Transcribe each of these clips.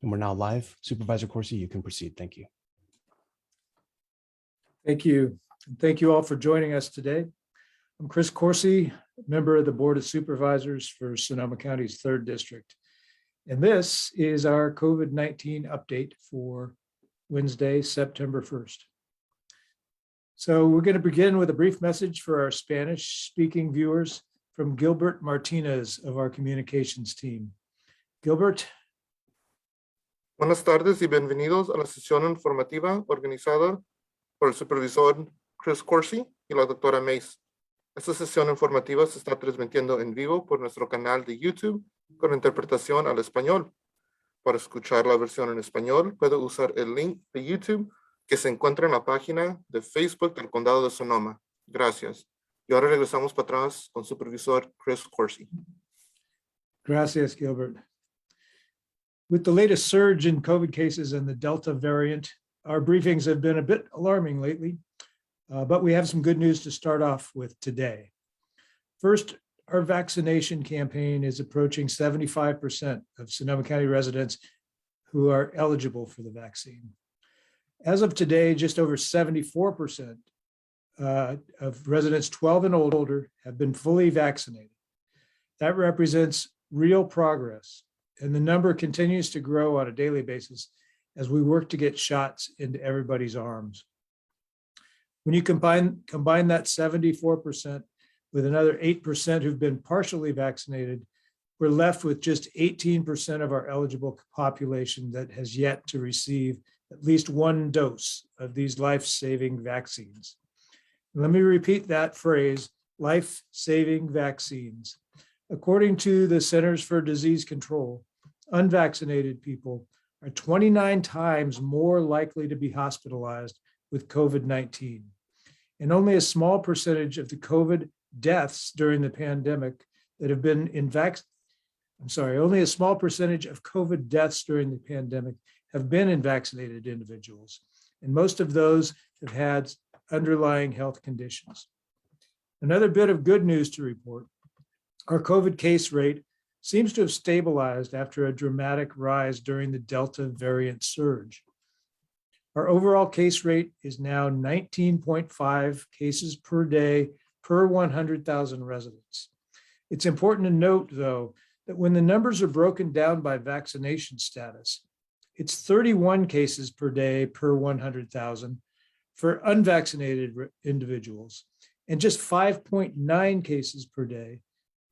And we're now live. Supervisor Corsi, you can proceed. Thank you. Thank you. Thank you all for joining us today. I'm Chris Corsi, member of the Board of Supervisors for Sonoma County's 3rd District. And this is our COVID-19 update for Wednesday, September 1st. So we're going to begin with a brief message for our Spanish-speaking viewers from Gilbert Martinez of our communications team. Gilbert. Buenas tardes y bienvenidos a la sesión informativa organizada por el supervisor Chris Corsi y la doctora Mace. Esta sesión informativa se está transmitiendo en vivo por nuestro canal de YouTube con interpretación al español. Para escuchar la versión en español, puede usar el link de YouTube que se encuentra en la página de Facebook del Condado de Sonoma. Gracias. Y ahora regresamos para atrás con supervisor Chris Corsi. Gracias, Gilbert. With the latest surge in COVID cases and the Delta variant, our briefings have been a bit alarming lately, but we have some good news to start off with today. First, our vaccination campaign is approaching 75% of Sonoma County residents who are eligible for the vaccine. As of today, just over 74% of residents 12 and older have been fully vaccinated. That represents real progress, and the number continues to grow on a daily basis as we work to get shots into everybody's arms. When you combine that 74% with another 8% who've been partially vaccinated, we're left with just 18% of our eligible population that has yet to receive at least one dose of these life-saving vaccines. Let me repeat that phrase, life-saving vaccines. According to the Centers for Disease Control, unvaccinated people are 29 times more likely to be hospitalized with COVID-19. And only a small percentage of the COVID deaths during the pandemic that have been only a small percentage of COVID deaths during the pandemic have been in vaccinated individuals. And most of those have had underlying health conditions. Another bit of good news to report, our COVID case rate seems to have stabilized after a dramatic rise during the Delta variant surge. Our overall case rate is now 19.5 cases per day per 100,000 residents. It's important to note, though, that when the numbers are broken down by vaccination status, it's 31 cases per day per 100,000 for unvaccinated individuals and just 5.9 cases per day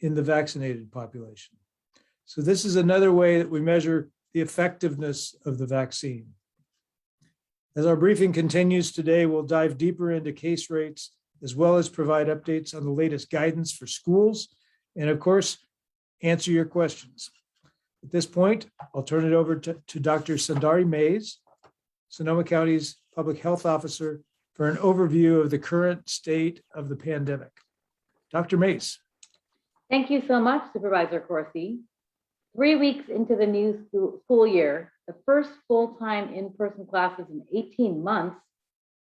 in the vaccinated population. So this is another way that we measure the effectiveness of the vaccine. As our briefing continues today, we'll dive deeper into case rates, as well as provide updates on the latest guidance for schools, and of course, answer your questions. At this point, I'll turn it over to Dr. Sundari Mays, Sonoma County's Public Health Officer, for an overview of the current state of the pandemic. Dr. Mays. Thank you so much, Supervisor Corsi. 3 weeks into the new school year, the first full-time in-person classes in 18 months,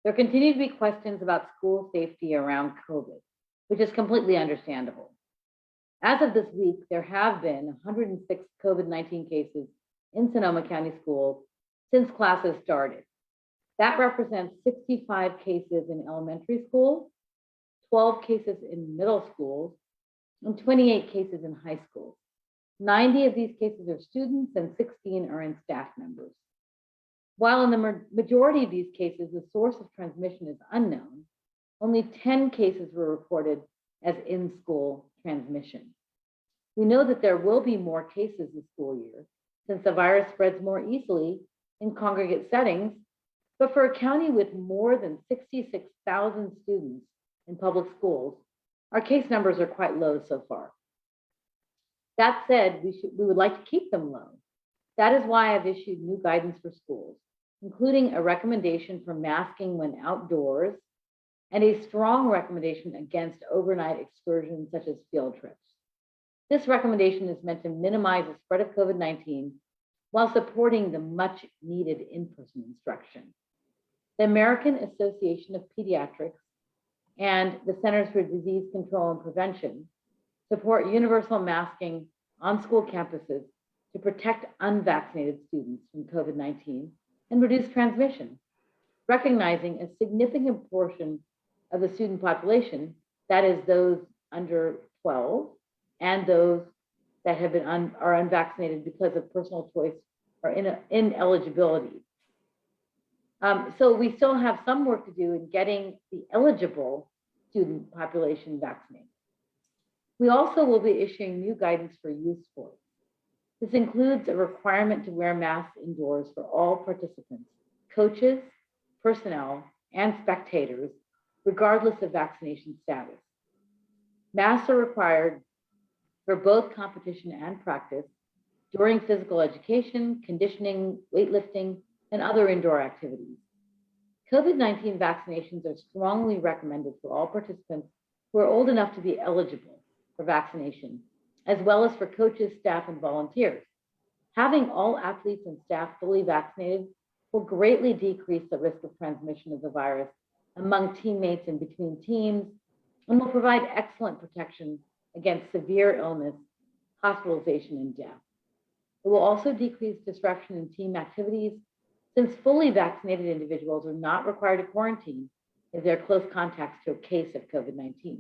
there continue to be questions about school safety around COVID, which is completely understandable. As of this week, there have been 106 COVID-19 cases in Sonoma County schools since classes started. That represents 65 cases in elementary schools, 12 cases in middle schools, and 28 cases in high schools. 90 of these cases are students and 16 are in staff members. While in the majority of these cases, the source of transmission is unknown, only 10 cases were reported as in-school transmission. We know that there will be more cases this school year since the virus spreads more easily in congregate settings, but for a county with more than 66,000 students in public schools, our case numbers are quite low so far. That said, we would like to keep them low. That is why I've issued new guidance for schools, including a recommendation for masking when outdoors and a strong recommendation against overnight excursions such as field trips. This recommendation is meant to minimize the spread of COVID-19 while supporting the much needed in-person instruction. The American Association of Pediatrics and the Centers for Disease Control and Prevention support universal masking on school campuses to protect unvaccinated students from COVID-19 and reduce transmission, recognizing a significant portion of the student population, that is those under 12 and those that have been are unvaccinated because of personal choice or ineligibility. So we still have some work to do in getting the eligible student population vaccinated. We also will be issuing new guidance for youth sports. This includes a requirement to wear masks indoors for all participants, coaches, personnel, and spectators, regardless of vaccination status. Masks are required for both competition and practice during physical education, conditioning, weightlifting, and other indoor activities. COVID-19 vaccinations are strongly recommended for all participants who are old enough to be eligible for vaccination, as well as for coaches, staff, and volunteers. Having all athletes and staff fully vaccinated will greatly decrease the risk of transmission of the virus among teammates and between teams, and will provide excellent protection against severe illness, hospitalization, and death. It will also decrease disruption in team activities, since fully vaccinated individuals are not required to quarantine if they're close contacts to a case of COVID-19.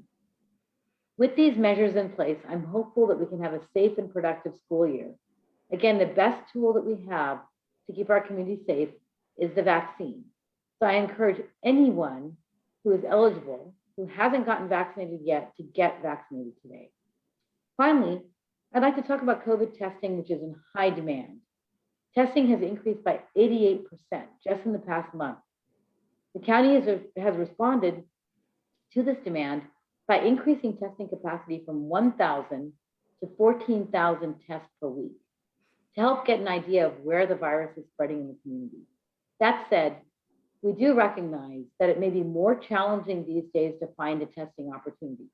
With these measures in place, I'm hopeful that we can have a safe and productive school year. Again, the best tool that we have to keep our community safe is the vaccine. So I encourage anyone who is eligible, who hasn't gotten vaccinated yet, to get vaccinated today. Finally, I'd like to talk about COVID testing, which is in high demand. Testing has increased by 88% just in the past month. The county has responded to this demand by increasing testing capacity from 1,000 to 14,000 tests per week to help get an idea of where the virus is spreading in the community. That said, we do recognize that it may be more challenging these days to find a testing opportunity.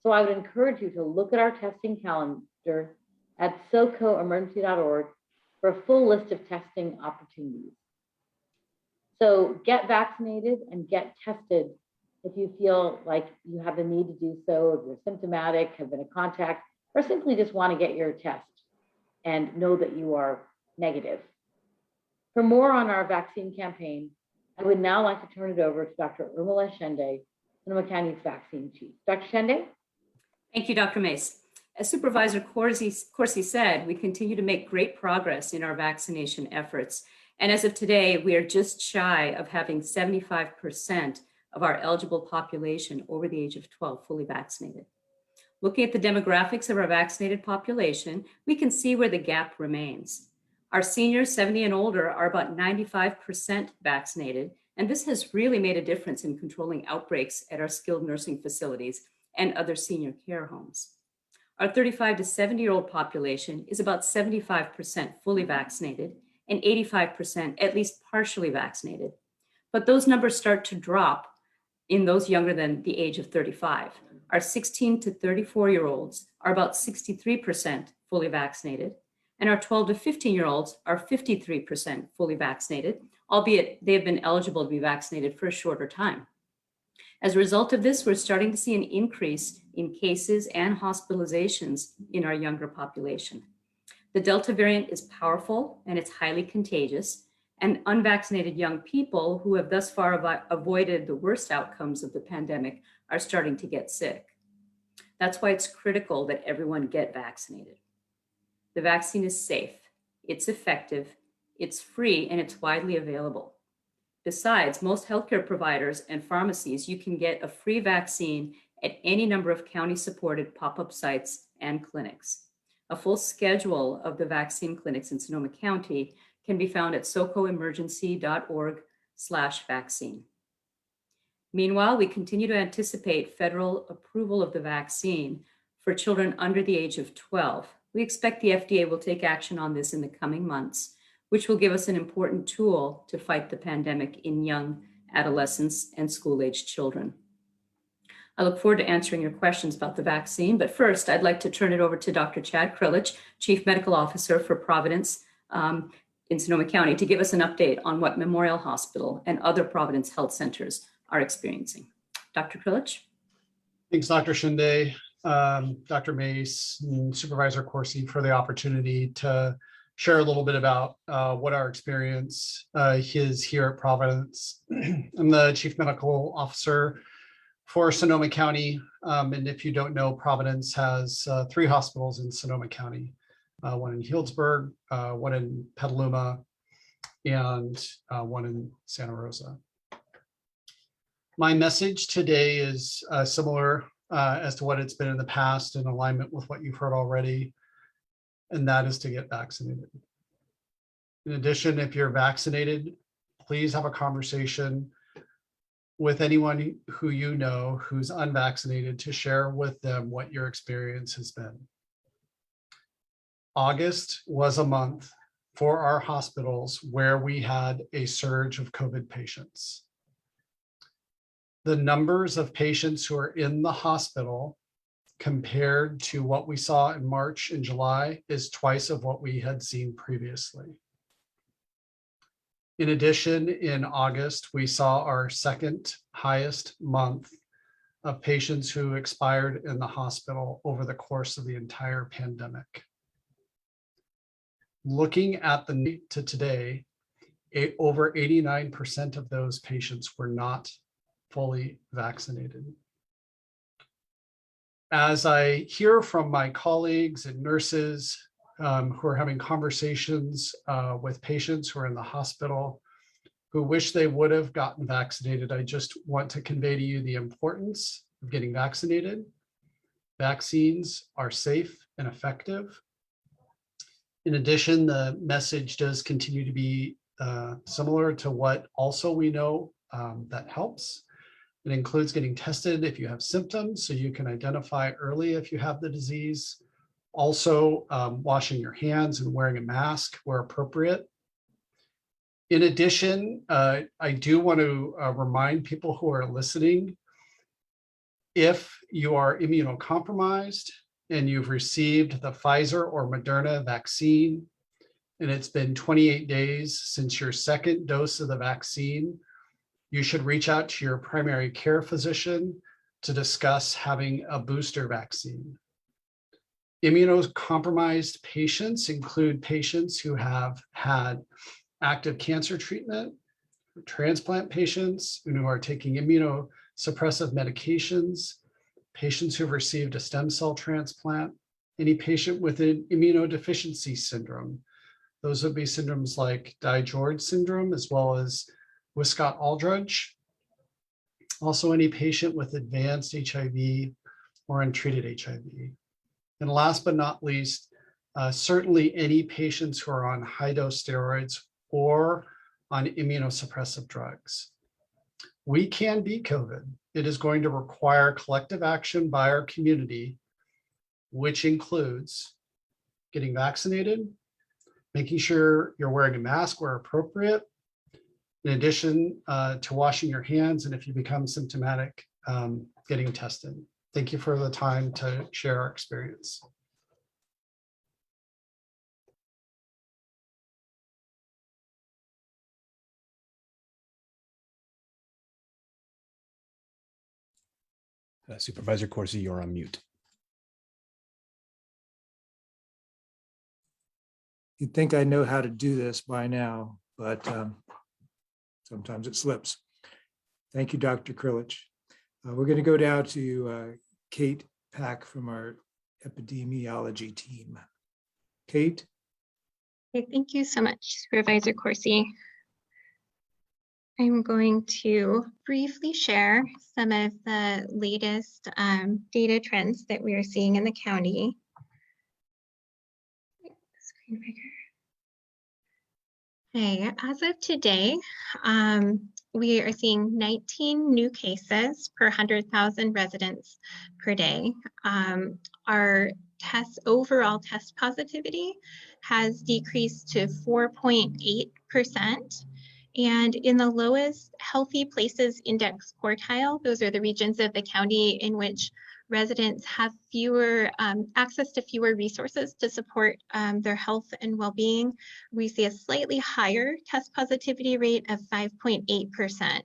So I would encourage you to look at our testing calendar at socoemergency.org for a full list of testing opportunities. So get vaccinated and get tested if you feel like you have the need to do so, if you're symptomatic, have been in contact, or simply just want to get your test and know that you are negative. For more on our vaccine campaign, I would now like to turn it over to Dr. Urmila Shende, Sonoma County's vaccine chief. Dr. Shende? Thank you, Dr. Mace. As Supervisor Corsi said, we continue to make great progress in our vaccination efforts. And as of today, we are just shy of having 75% of our eligible population over the age of 12 fully vaccinated. Looking at the demographics of our vaccinated population, we can see where the gap remains. Our seniors 70 and older are about 95% vaccinated, and this has really made a difference in controlling outbreaks at our skilled nursing facilities and other senior care homes. Our 35 to 70-year-old population is about 75% fully vaccinated and 85% at least partially vaccinated. But those numbers start to drop in those younger than the age of 35. Our 16 to 34-year-olds are about 63% fully vaccinated, and our 12 to 15-year-olds are 53% fully vaccinated, albeit they have been eligible to be vaccinated for a shorter time. As a result of this, we're starting to see an increase in cases and hospitalizations in our younger population. The Delta variant is powerful and it's highly contagious, and unvaccinated young people who have thus far avoided the worst outcomes of the pandemic are starting to get sick. That's why it's critical that everyone get vaccinated. The vaccine is safe, it's effective, it's free, and it's widely available. Besides, most healthcare providers and pharmacies, you can get a free vaccine at any number of county-supported pop-up sites and clinics. A full schedule of the vaccine clinics in Sonoma County can be found at socoemergency.org/vaccine. Meanwhile, we continue to anticipate federal approval of the vaccine for children under the age of 12. We expect the FDA will take action on this in the coming months, which will give us an important tool to fight the pandemic in young adolescents and school-aged children. I look forward to answering your questions about the vaccine, but first I'd like to turn it over to Dr. Chad Krilich, Chief Medical Officer for Providence in Sonoma County, to give us an update on what Memorial Hospital and other Providence health centers are experiencing. Dr. Krilich? Thanks, Dr. Shinde, Dr. Mace, and Supervisor Corsi for the opportunity to share a little bit about what our experience is here at Providence. I'm the Chief Medical Officer for Sonoma County. And if you don't know, Providence has 3 hospitals in Sonoma County, one in Healdsburg, one in Petaluma, and one in Santa Rosa. My message today is similar as to what it's been in the past, in alignment with what you've heard already, and that is to get vaccinated. In addition, if you're vaccinated, please have a conversation with anyone who you know who's unvaccinated to share with them what your experience has been. August was a month for our hospitals where we had a surge of COVID patients. The numbers of patients who are in the hospital compared to what we saw in March and July is twice of what we had seen previously. In addition, in August, we saw our second highest month of patients who expired in the hospital over the course of the entire pandemic. Looking at the to today, over 89% of those patients were not fully vaccinated. As I hear from my colleagues and nurses who are having conversations with patients who are in the hospital who wish they would have gotten vaccinated, I just want to convey to you the importance of getting vaccinated. Vaccines are safe and effective. In addition, the message does continue to be similar to what also we know that helps. It includes getting tested if you have symptoms, so you can identify early if you have the disease. Also, washing your hands and wearing a mask where appropriate. In addition, I do want to remind people who are listening, if you are immunocompromised and you've received the Pfizer or Moderna vaccine, and it's been 28 days since your second dose of the vaccine, you should reach out to your primary care physician to discuss having a booster vaccine. Immunocompromised patients include patients who have had active cancer treatment, transplant patients who are taking immunosuppressive medications, patients who've received a stem cell transplant, any patient with an immunodeficiency syndrome. Those would be syndromes like DiGeorge syndrome, as well as Wiskott-Aldrich. Also, any patient with advanced HIV or untreated HIV. And last but not least, certainly any patients who are on high-dose steroids or on immunosuppressive drugs. We can beat COVID. It is going to require collective action by our community, which includes getting vaccinated, making sure you're wearing a mask where appropriate, in addition to washing your hands, and if you become symptomatic, getting tested. Thank you for the time to share our experience. Supervisor Corsi, you're on mute. You'd think I know how to do this by now, but sometimes it slips. Thank you, Dr. Krilich. We're going to go down to Kate Pack from our epidemiology team. Kate? Okay, thank you so much, Supervisor Corsi. I'm going to briefly share some of the latest data trends that we are seeing in the county. Screen bigger. Okay, as of today, we are seeing 19 new cases per 100,000 residents per day. Our overall test positivity has decreased to 4.8%. And in the lowest healthy places index quartile, those are the regions of the county in which residents have fewer access to fewer resources to support their health and well-being. We see a slightly higher test positivity rate of 5.8%.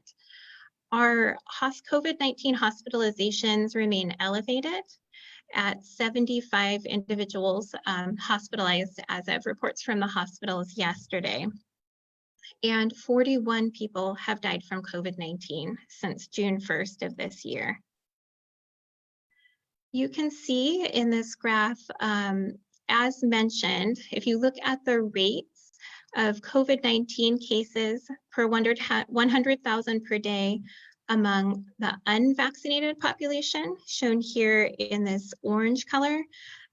Our COVID-19 hospitalizations remain elevated, at 75 individuals hospitalized as of reports from the hospitals yesterday. And 41 people have died from COVID-19 since June 1st of this year. You can see in this graph, as mentioned, if you look at the rates of COVID-19 cases per 100,000 per day among the unvaccinated population, shown here in this orange color,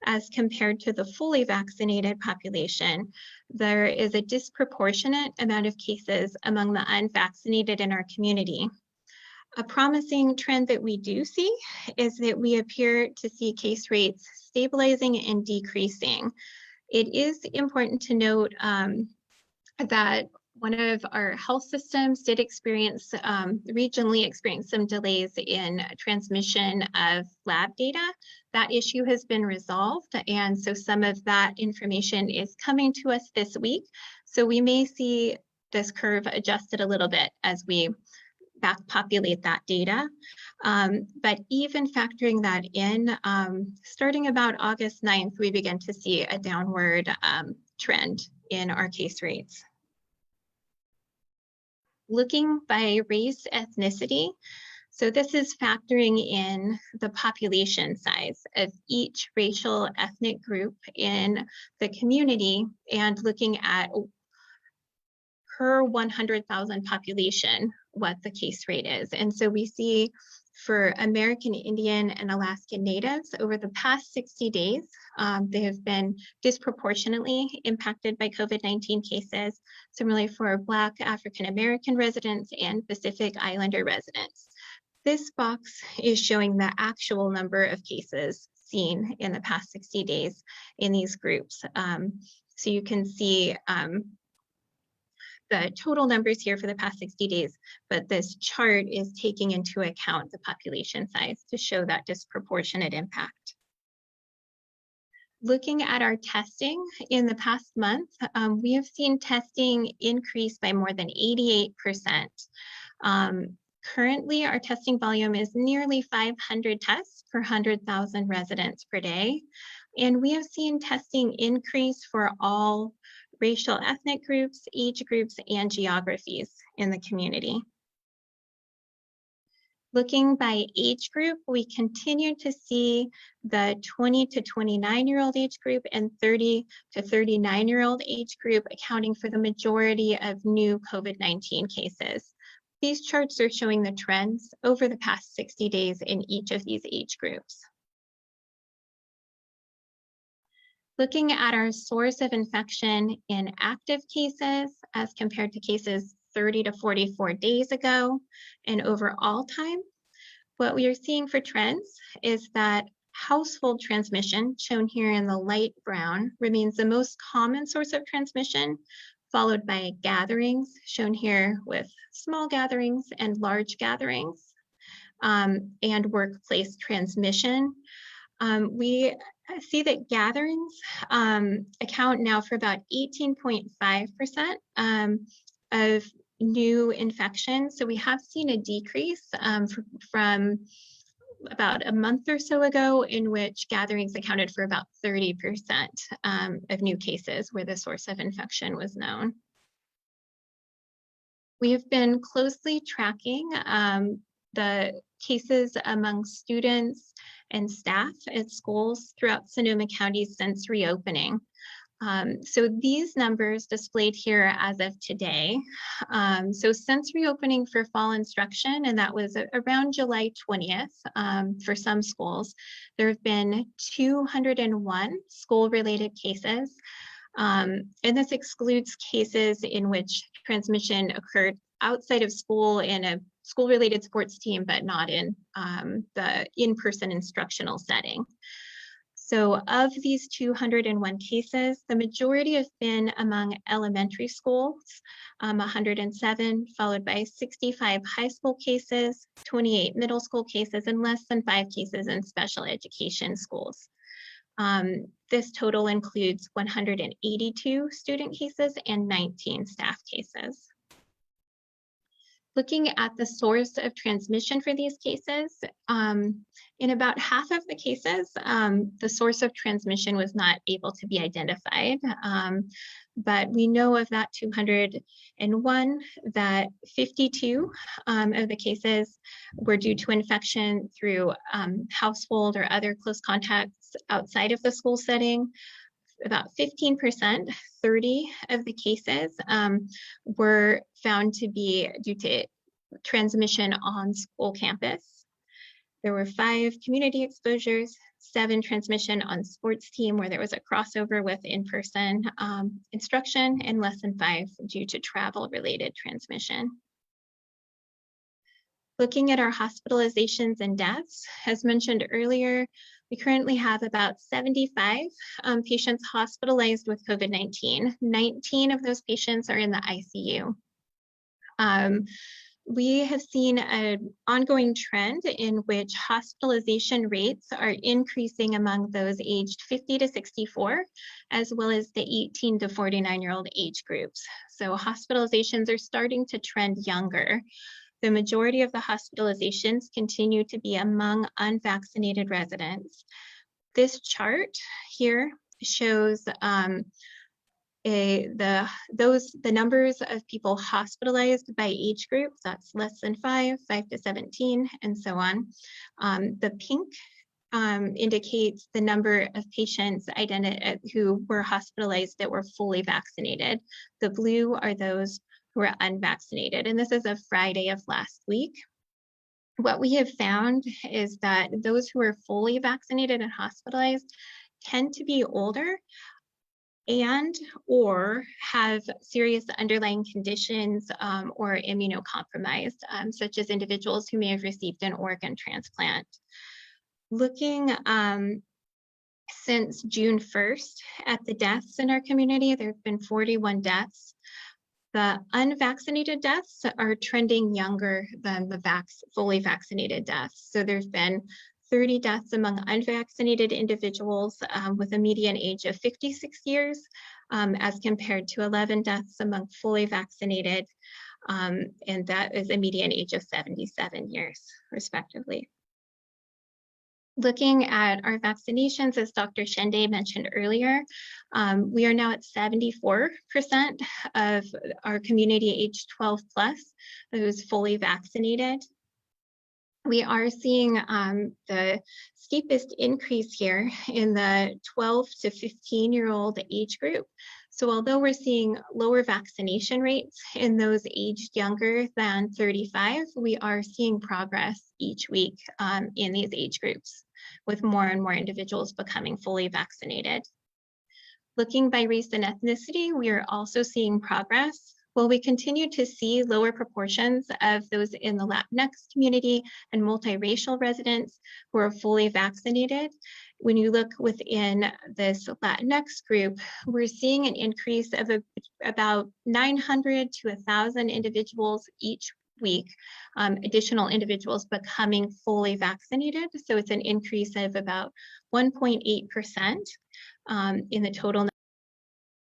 as compared to the fully vaccinated population, there is a disproportionate amount of cases among the unvaccinated in our community. A promising trend that we do see is that we appear to see case rates stabilizing and decreasing. It is important to note that one of our health systems did experience, regionally experience some delays in transmission of lab data. That issue has been resolved, and so some of that information is coming to us this week. So we may see this curve adjusted a little bit as we back populate that data. But even factoring that in, starting about August 9th, we begin to see a downward trend in our case rates. Looking by race, ethnicity, so this is factoring in the population size of each racial ethnic group in the community and looking at per 100,000 population, what the case rate is. And so we see for American Indian and Alaskan Natives over the past 60 days, they have been disproportionately impacted by COVID-19 cases. Similarly for Black African American residents and Pacific Islander residents. This box is showing the actual number of cases seen in the past 60 days in these groups. So you can see the total numbers here for the past 60 days, but this chart is taking into account the population size to show that disproportionate impact. Looking at our testing in the past month, we have seen testing increase by more than 88%. Currently, our testing volume is nearly 500 tests per 100,000 residents per day. And we have seen testing increase for all racial ethnic groups, age groups, and geographies in the community. Looking by age group, we continue to see the 20 to 29-year-old age group and 30 to 39-year-old age group accounting for the majority of new COVID-19 cases. These charts are showing the trends over the past 60 days in each of these age groups. Looking at our source of infection in active cases as compared to cases 30 to 44 days ago and over all time, what we are seeing for trends is that household transmission, shown here in the light brown, remains the most common source of transmission, followed by gatherings, shown here with small gatherings and large gatherings, and workplace transmission. We see that gatherings account now for about 18.5% of new infections. So we have seen a decrease from about a month or so ago in which gatherings accounted for about 30% of new cases where the source of infection was known. We have been closely tracking the cases among students and staff at schools throughout Sonoma County since reopening. So these numbers displayed here as of today. So since reopening for fall instruction, and that was around July 20th for some schools, there have been 201 school-related cases. And this excludes cases in which transmission occurred outside of school in a school-related sports team, but not in the in-person instructional setting. So of these 201 cases, the majority have been among elementary schools, 107, followed by 65 high school cases, 28 middle school cases, and less than 5 cases in special education schools. This total includes 182 student cases and 19 staff cases. Looking at the source of transmission for these cases, in about half of the cases, the source of transmission was not able to be identified. But we know of that 201 that 52 of the cases were due to infection through household or other close contacts outside of the school setting. About 15%, 30 of the cases were found to be due to transmission on school campus. There were 5 community exposures, 7 transmission on sports team where there was a crossover with in-person instruction, and less than 5 due to travel-related transmission. Looking at our hospitalizations and deaths, as mentioned earlier, we currently have about 75 patients hospitalized with COVID-19. 19 of those patients are in the ICU. We have seen an ongoing trend in which hospitalization rates are increasing among those aged 50 to 64, as well as the 18 to 49-year-old age groups. So hospitalizations are starting to trend younger. The majority of the hospitalizations continue to be among unvaccinated residents. This chart here shows the numbers of people hospitalized by age group. That's less than 5, 5 to 17, and so on. The pink indicates the number of patients who were hospitalized that were fully vaccinated. The blue are those who are unvaccinated, and this is a Friday of last week. What we have found is that those who are fully vaccinated and hospitalized tend to be older and or have serious underlying conditions or immunocompromised, such as individuals who may have received an organ transplant. Looking since June 1st at the deaths in our community, there have been 41 deaths. The unvaccinated deaths are trending younger than the fully vaccinated deaths. So there's been 30 deaths among unvaccinated individuals with a median age of 56 years, as compared to 11 deaths among fully vaccinated, and that is a median age of 77 years, respectively. Looking at our vaccinations, as Dr. Shende mentioned earlier, we are now at 74% of our community age 12 plus who's fully vaccinated. We are seeing the steepest increase here in the 12 to 15-year-old age group. So although we're seeing lower vaccination rates in those aged younger than 35, we are seeing progress each week in these age groups, with more and more individuals becoming fully vaccinated. Looking by race and ethnicity, we are also seeing progress. While we continue to see lower proportions of those in the Latinx community and multiracial residents who are fully vaccinated, when you look within this Latinx group, we're seeing an increase of about 900 to 1,000 individuals each week, additional individuals becoming fully vaccinated. So it's an increase of about 1.8% in the total